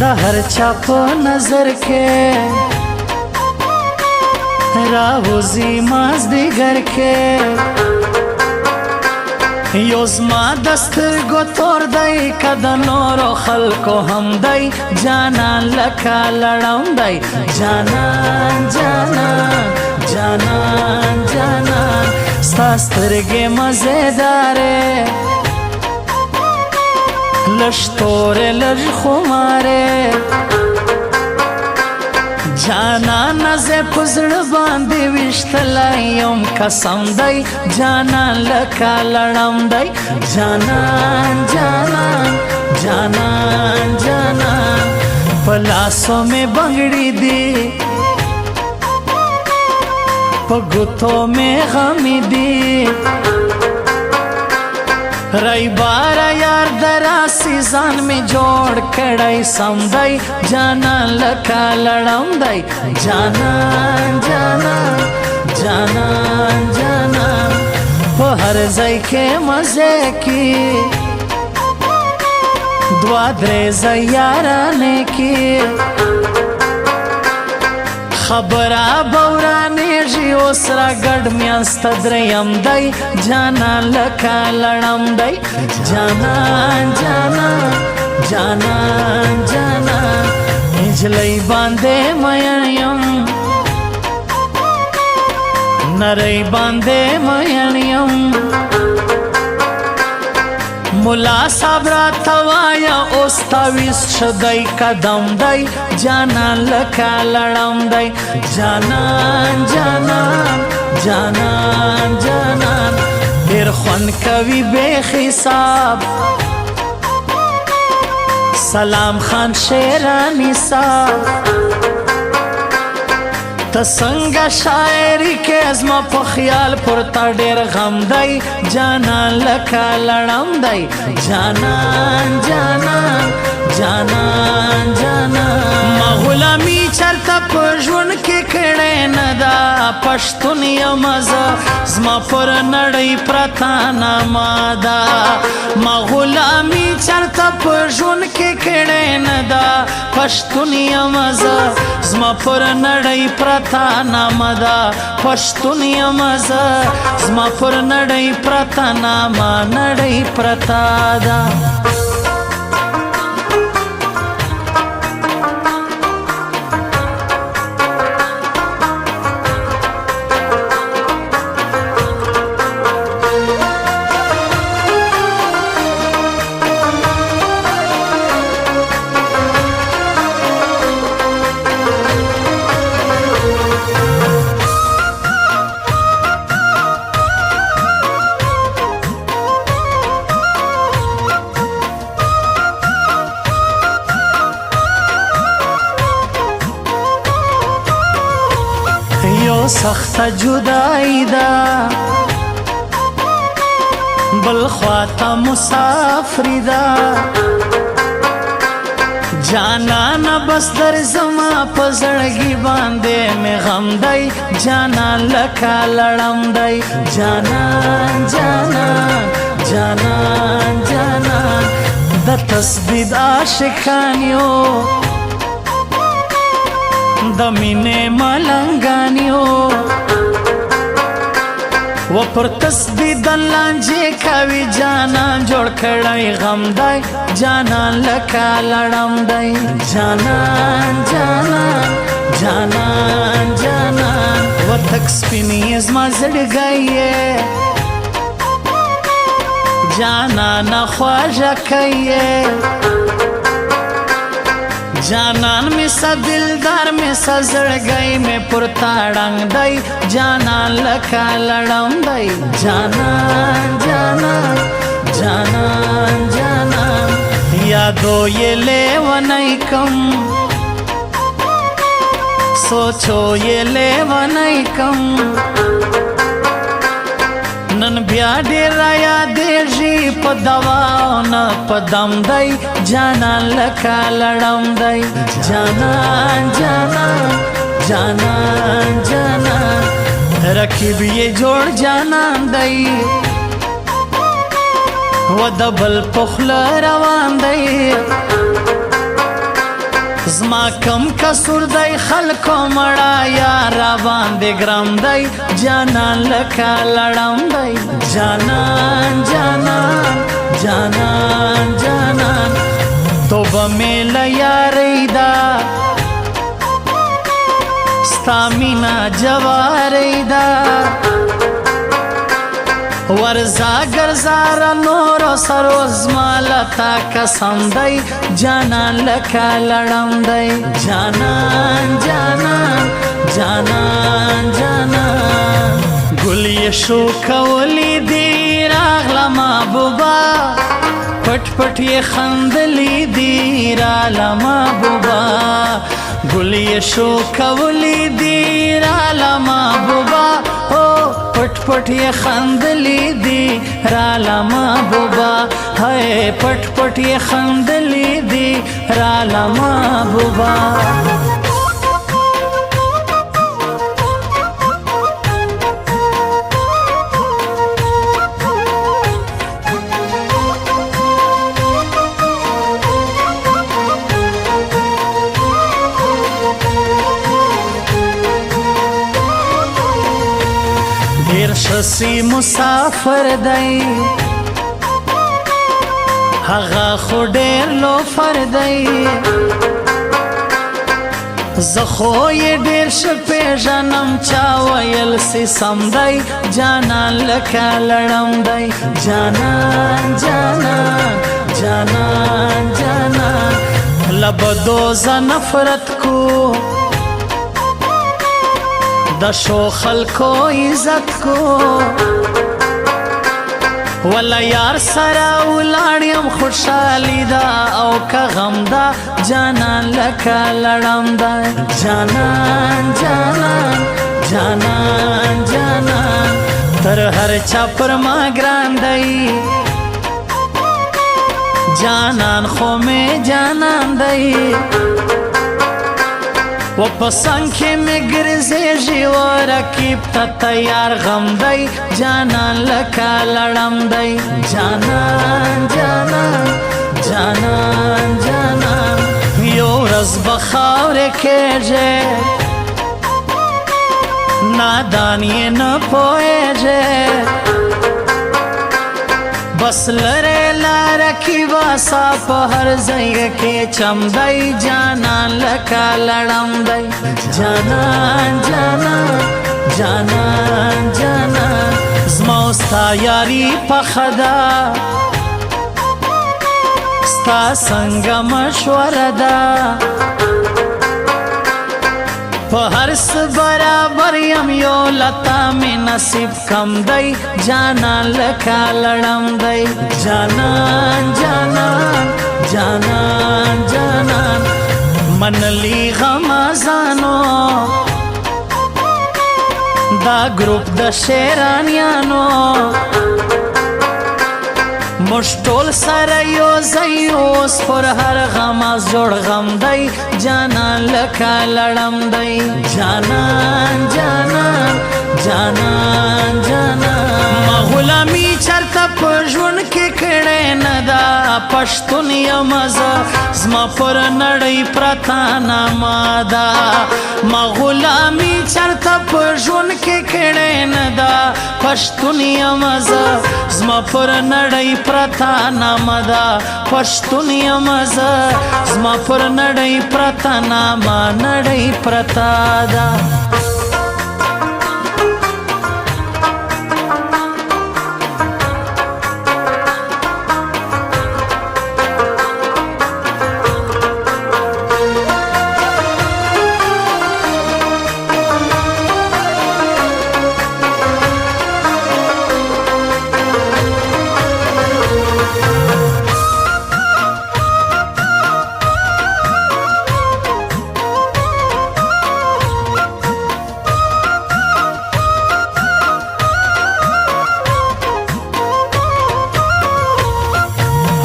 د هر چا په نظر کې راوځي مازدیګر کې یو زما د سترګو تور دی که د نورو خلکو هم دی جانان لکه لړم دی جانان جانان جانان جانان ستا سترګې مزیدارې لږ تورې لږ خمارې جانان زه په زړه باندې ویشتلی یم قسم دی جانان لکه لړم دی جانان جانان جانان جانان په لاسو مې بنګړي دي په ګوتو مې غمې دي رای بارا یار دراسی ځان می جوړ کړی سم دی جانان لکه لړم دی جانان جانان جانان جانان په هر ځای کې مزه کې دوا درې ځای یارانې کې خبره بورانیږي اوس را ګډ میانسته دریم دی جانان لکه لړم دی جانان جانان جانان جانان نجلۍ باندې مین یم نری باندې مین یم ملا صاحب راته وایه اوس تاویز شدی قدم دی جانان لکه لړم دی جانان جانان جانان جانان ډېر خوند کوي بې حساب سلام خان شیرانی صاحب ته څنګه شاعري کې زما په خیال پورته ډېر غم دی جانان لکه لړم دی جانان جانان جانان جانان ما غلامي چرته په ژوند کې کړې نه ده پښتون یم زه زما پر نړۍ پرته نامه ده ما غلامي چرته په ژوند کې کړې نه ده پښتون یم زه زما پر نړۍ پرته نامه ده پښتون یم زه زما پر نړۍ پرته نامه نړۍ پرته ده سخت جدائی دا بل خواتا مسافری دا جانان بس در زما پزړګي باندې می غم دی جانان لکه لړم دی جانان جانان جانان جانان د تسدید عاشقانیو د مینې ملنګانیو و پر تسدید لانجې کوي جانان جوړ کړی غم دی جانان لکه لړم دی جانان جانان جانان جانان و تک سپینې زما زړګی یې جانان خواږه کوي جانان می سا دلدار می سا زړګی می پورته ړنګ دی جانان لکه لړم دی جانان جانان جانان جانان یادو یې لیونی کم سوچو یې لیونی کم نن بیا ډېر یادېږي په دوا او نه په دم دی جانان لکه لړم دی جانان جانان جانان جانان رکیب یې جوړ جانان دی و د بل پخله روان دی زما کم کسور دی خلکو مړه یا را باندې ګرم دی جانان لکه لړم دی جانان جانان جانان جانان توبه مې له یارۍ ده ستا مینا جوارۍ ده ورزا گرزارا نورو سرو زمالتا قسم دی جانان لکا لڑم دی جانان جانان جانان جانان گلی شو کولی دی راغلا محبوبا پٹ پٹ یہ خندلی دی رالا محبوبا گلی شو کولی دی رالا محبوبا پٹ پٹ یہ خندلی دی رالا محبوبا ہے پٹ پٹ یہ خندلی دی رالا محبوبا شسی مسافر دی هغه خو ډېر لوفر دی زه خو یې ډېر ښه پېژنم چا ویل سي سم دی جانان لکه لړم دی جانان جانان جانان جانان له بدو زه نفرت کو د شو خلکو عزت کو ولا یار سره ولاړ یم خوشحالي ده او که غم ده جانان لکه لړم ده جانان جانان جانان جانان تر هر چا پر ما ګران دی جانان خو مې جانان دی و پسنگ کې مې ګرځېږي و رقیب ته تیار غم دی جانان لکه لړم دی جانان جانان جانان جانان یو ورځ به خاورې کېږي نادان یې نه پوهېږي بس لره لاره کی واسا په هر ځای کې چم دی جانان لکه لړم دی جانان جانان جانان جانان زما او ستا یاري پخه ده ستا څنګه مشوره ده په هر څه برابر یم یو لتا مې نصیب کم دی جانان لکه لړم دی جانان جانان جانان جانان منلی غمازانو دا گروپ د شیرانیانو موږ ټول سره یو ځای اوس پر هر غماز جوړ غم دی جانان لکه لړم دی جانان جانان جانان جانان ما غلامي چرته په ژوند کې کړې نه ده پښتون یم زه زما پر نړۍ پرته نامه ده ما غلامي چرته په ژوند کې کړې نه ده پښتون یم زه زما پر نړۍ پرته نامه ده پښتون یم زه زما پر نړۍ پرته نامه نړۍ پرته ده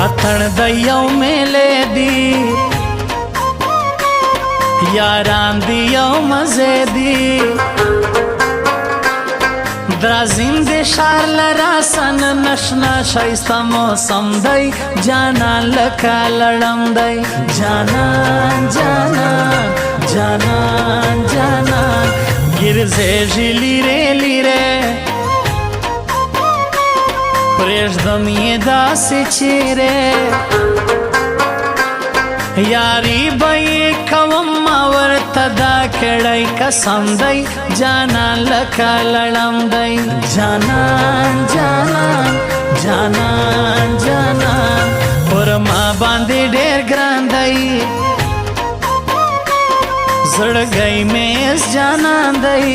اتن د یو میلې دی یاران دی یو مزه دی درازیم د شار لراسن نشنا شایسته موسم دی جانان لکه لړم دی جانان جانان جانان جانان ګرځېږي لیرې لیرې پرېږدم یې داسې چیرې یاری به یې کوم ما ورته دا کړی قسم دی جانان لکه لړم دی جانان جانان جانان جانان پر ما باندې ډېر ګران دی زړګی مې اس جانان دی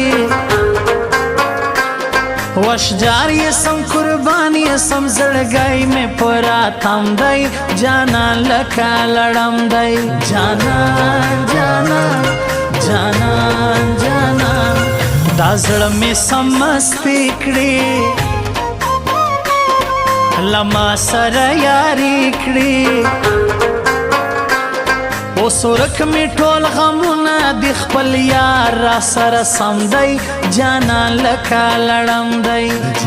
وشجار یہ سم قربان یہ سم زړګی مې پورا تم دی جانان لکه لړم دی جانان جانان جانان جانان دا زړه مې سم مستی کړي لما سره یاري کړي اوس ورک می ټول غمونه د خپل یار را سره سم دی جانان لکه لړم دی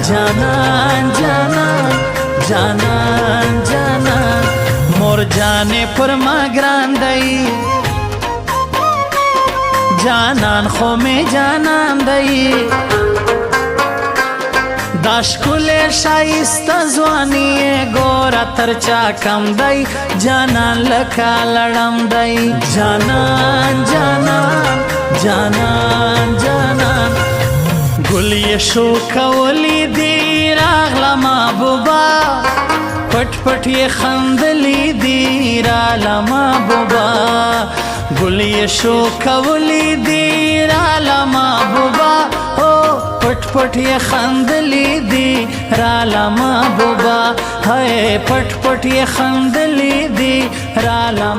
جانان جانان جانان جانان مور جانې پر ما ګران دی جانان خو می جانان دی دا ښکلی ښایسته ځواني ګوره تر چا کم دی جانان لکه لړم دی جانان جانان جانان جانان ګل یې شو کولی دی راغله محبوبه پټ پټ یې خندلی دی راله محبوبه ګل یې شو کولی دی راله محبوبه پټ پټ یې خندلی دی راله محبوبه هی پټ پټ یې خندلی دی راله